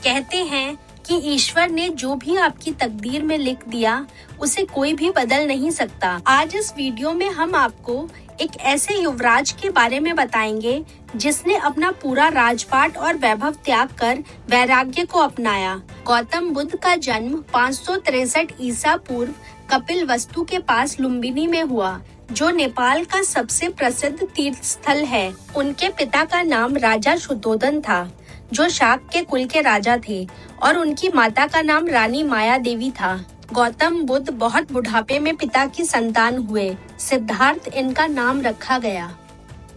कहते हैं कि ईश्वर ने जो भी आपकी तकदीर में लिख दिया उसे कोई भी बदल नहीं सकता। आज इस वीडियो में हम आपको एक ऐसे युवराज के बारे में बताएंगे जिसने अपना पूरा राजपाट और वैभव त्याग कर वैराग्य को अपनाया। गौतम बुद्ध का जन्म 563 ईसा पूर्व कपिलवस्तु के पास लुम्बिनी में हुआ, जो नेपाल का सबसे प्रसिद्ध तीर्थ स्थल है। उनके पिता का नाम राजा शुद्धोधन था, जो शाक के कुल के राजा थे, और उनकी माता का नाम रानी माया देवी था। गौतम बुद्ध बहुत बुढ़ापे में पिता की संतान हुए। सिद्धार्थ इनका नाम रखा गया।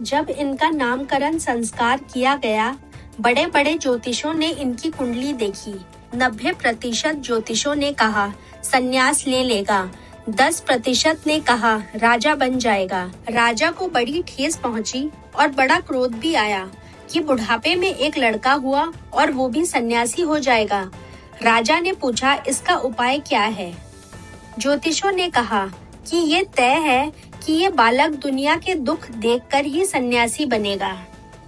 जब इनका नामकरण संस्कार किया गया, बड़े बड़े ज्योतिषों ने इनकी कुंडली देखी। 90% ज्योतिषों ने कहा संन्यास ले लेगा, 10% ने कहा राजा बन जाएगा। राजा को बड़ी ठेस पहुंची और बड़ा क्रोध भी आया कि बुढ़ापे में एक लड़का हुआ और वो भी सन्यासी हो जाएगा। राजा ने पूछा, इसका उपाय क्या है? ज्योतिषों ने कहा कि ये तय है कि ये बालक दुनिया के दुख देखकर ही सन्यासी बनेगा।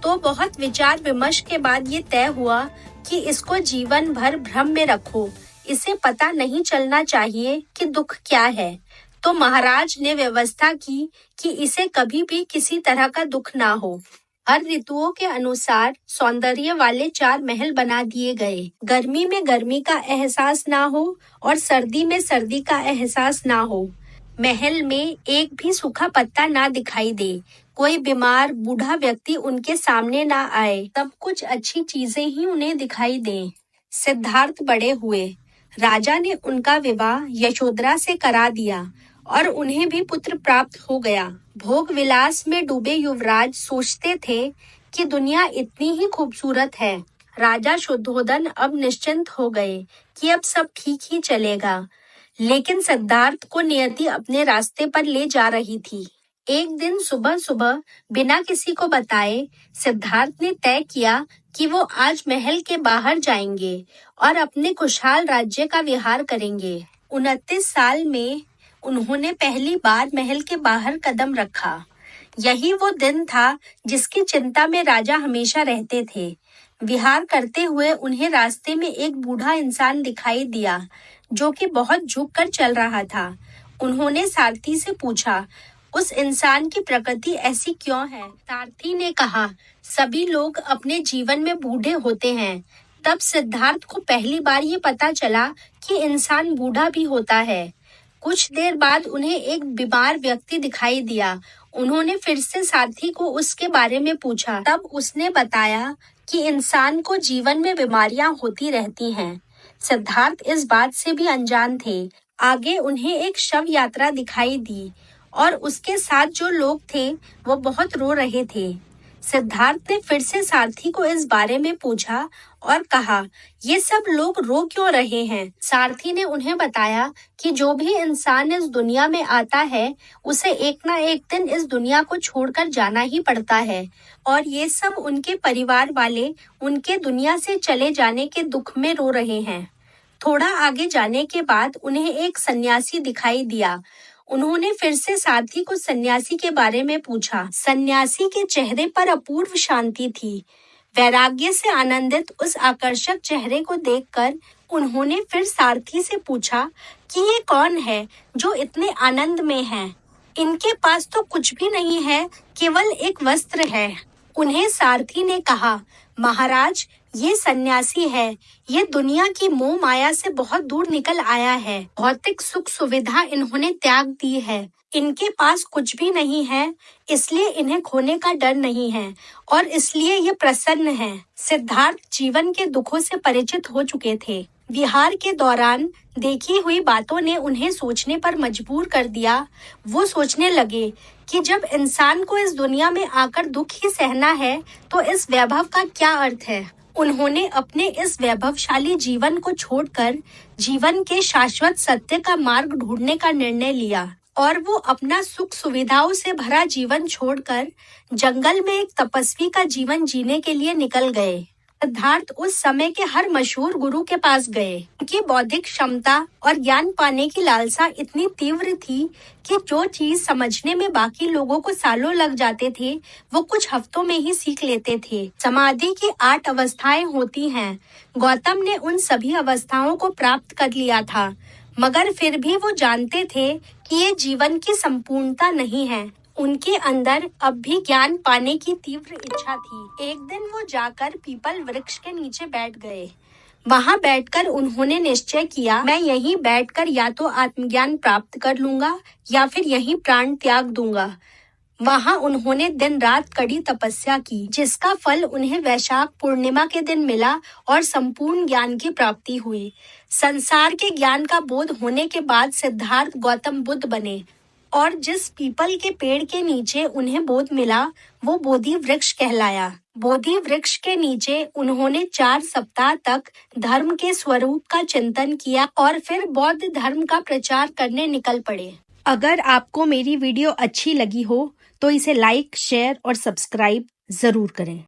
तो बहुत विचार विमर्श के बाद ये तय हुआ कि इसको जीवन भर भ्रम में रखो, इसे पता नहीं चलना चाहिए कि दुख क्या है। तो महाराज ने व्यवस्था की कि इसे कभी भी किसी तरह का दुख ना हो। हर ऋतुओं के अनुसार सौंदर्य वाले 4 महल बना दिए गए। गर्मी में गर्मी का एहसास ना हो और सर्दी में सर्दी का एहसास ना हो। महल में एक भी सूखा पत्ता ना दिखाई दे। कोई बीमार बूढ़ा व्यक्ति उनके सामने ना आए। सब कुछ अच्छी चीजें ही उन्हें दिखाई दें। सिद्धार्थ बड़े हुए। राजा ने उनका विवाह यशोधरा से करा दिया और उन्हें भी पुत्र प्राप्त हो गया। भोग विलास में डूबे युवराज सोचते थे कि दुनिया इतनी ही खूबसूरत है। राजा शुद्धोधन अब निश्चिंत हो गए कि अब सब ठीक ही चलेगा। लेकिन सिद्धार्थ को नियति अपने रास्ते पर ले जा रही थी। एक दिन सुबह सुबह बिना किसी को बताए सिद्धार्थ ने तय किया कि वो आज महल के बाहर जाएंगे और अपने खुशहाल राज्य का विहार करेंगे। 29 साल में उन्होंने पहली बार महल के बाहर कदम रखा। यही वो दिन था जिसकी चिंता में राजा हमेशा रहते थे। विहार करते हुए उन्हें रास्ते में एक बूढ़ा इंसान दिखाई दिया, जो कि बहुत झुककर चल रहा था। उन्होंने सारथी से पूछा, उस इंसान की प्रकृति ऐसी क्यों है? सारथी ने कहा, सभी लोग अपने जीवन में बूढ़े होते हैं। तब सिद्धार्थ को पहली बार ये पता चला कि इंसान बूढ़ा भी होता है। कुछ देर बाद उन्हें एक बीमार व्यक्ति दिखाई दिया। उन्होंने फिर से सारथी को उसके बारे में पूछा। तब उसने बताया कि इंसान को जीवन में बीमारियां होती रहती हैं। सिद्धार्थ इस बात से भी अनजान थे। आगे उन्हें एक शव यात्रा दिखाई दी और उसके साथ जो लोग थे वो बहुत रो रहे थे। सिद्धार्थ ने फिर से सारथी को इस बारे में पूछा और कहा, ये सब लोग रो क्यों रहे हैं? सारथी ने उन्हें बताया कि जो भी इंसान इस दुनिया में आता है उसे एक ना एक दिन इस दुनिया को छोड़कर जाना ही पड़ता है, और ये सब उनके परिवार वाले उनके दुनिया से चले जाने के दुख में रो रहे हैं। थोड़ा आगे जाने के बाद उन्हें एक सन्यासी दिखाई दिया। उन्होंने फिर से सारथी को सन्यासी के बारे में पूछा। सन्यासी के चेहरे पर अपूर्व शांति थी। वैराग्य से आनंदित उस आकर्षक चेहरे को देखकर उन्होंने फिर सारथी से पूछा कि ये कौन है जो इतने आनंद में है? इनके पास तो कुछ भी नहीं है, केवल एक वस्त्र है। उन्हें सारथी ने कहा, महाराज, ये सन्यासी है। ये दुनिया की मोह माया से बहुत दूर निकल आया है। भौतिक सुख सुविधा इन्होंने त्याग दी है। इनके पास कुछ भी नहीं है, इसलिए इन्हें खोने का डर नहीं है और इसलिए ये प्रसन्न हैं। सिद्धार्थ जीवन के दुखों से परिचित हो चुके थे। विहार के दौरान देखी हुई बातों ने उन्हें सोचने पर मजबूर कर दिया। वो सोचने लगे कि जब इंसान को इस दुनिया में आकर दुख ही सहना है तो इस वैभव का क्या अर्थ है। उन्होंने अपने इस वैभवशाली जीवन को छोड़कर जीवन के शाश्वत सत्य का मार्ग ढूंढने का निर्णय लिया और वो अपना सुख सुविधाओं से भरा जीवन छोड़कर जंगल में एक तपस्वी का जीवन जीने के लिए निकल गए। सिद्धार्थ उस समय के हर मशहूर गुरु के पास गए। उनकी बौद्धिक क्षमता और ज्ञान पाने की लालसा इतनी तीव्र थी कि जो चीज समझने में बाकी लोगों को सालों लग जाते थे, वो कुछ हफ्तों में ही सीख लेते थे। समाधि की 8 अवस्थाएं होती हैं। गौतम ने उन सभी अवस्थाओं को प्राप्त कर लिया था, मगर फिर भी वो जानते थे कि ये जीवन की संपूर्णता नहीं है। उनके अंदर अब भी ज्ञान पाने की तीव्र इच्छा थी। एक दिन वो जाकर पीपल वृक्ष के नीचे बैठ गए। वहां बैठकर उन्होंने निश्चय किया, मैं यहीं बैठकर या तो आत्मज्ञान प्राप्त कर लूंगा या फिर यहीं प्राण त्याग दूंगा। वहां उन्होंने दिन रात कड़ी तपस्या की, जिसका फल उन्हें वैशाख पूर्णिमा के दिन मिला और संपूर्ण ज्ञान की प्राप्ति हुई। संसार के ज्ञान का बोध होने के बाद सिद्धार्थ गौतम बुद्ध बने और जिस पीपल के पेड़ के नीचे उन्हें बोध मिला, वो बोधि वृक्ष कहलाया। बोधि वृक्ष के नीचे उन्होंने 4 सप्ताह तक धर्म के स्वरूप का चिंतन किया और फिर बौद्ध धर्म का प्रचार करने निकल पड़े। अगर आपको मेरी वीडियो अच्छी लगी हो तो इसे लाइक, शेयर और सब्सक्राइब जरूर करें।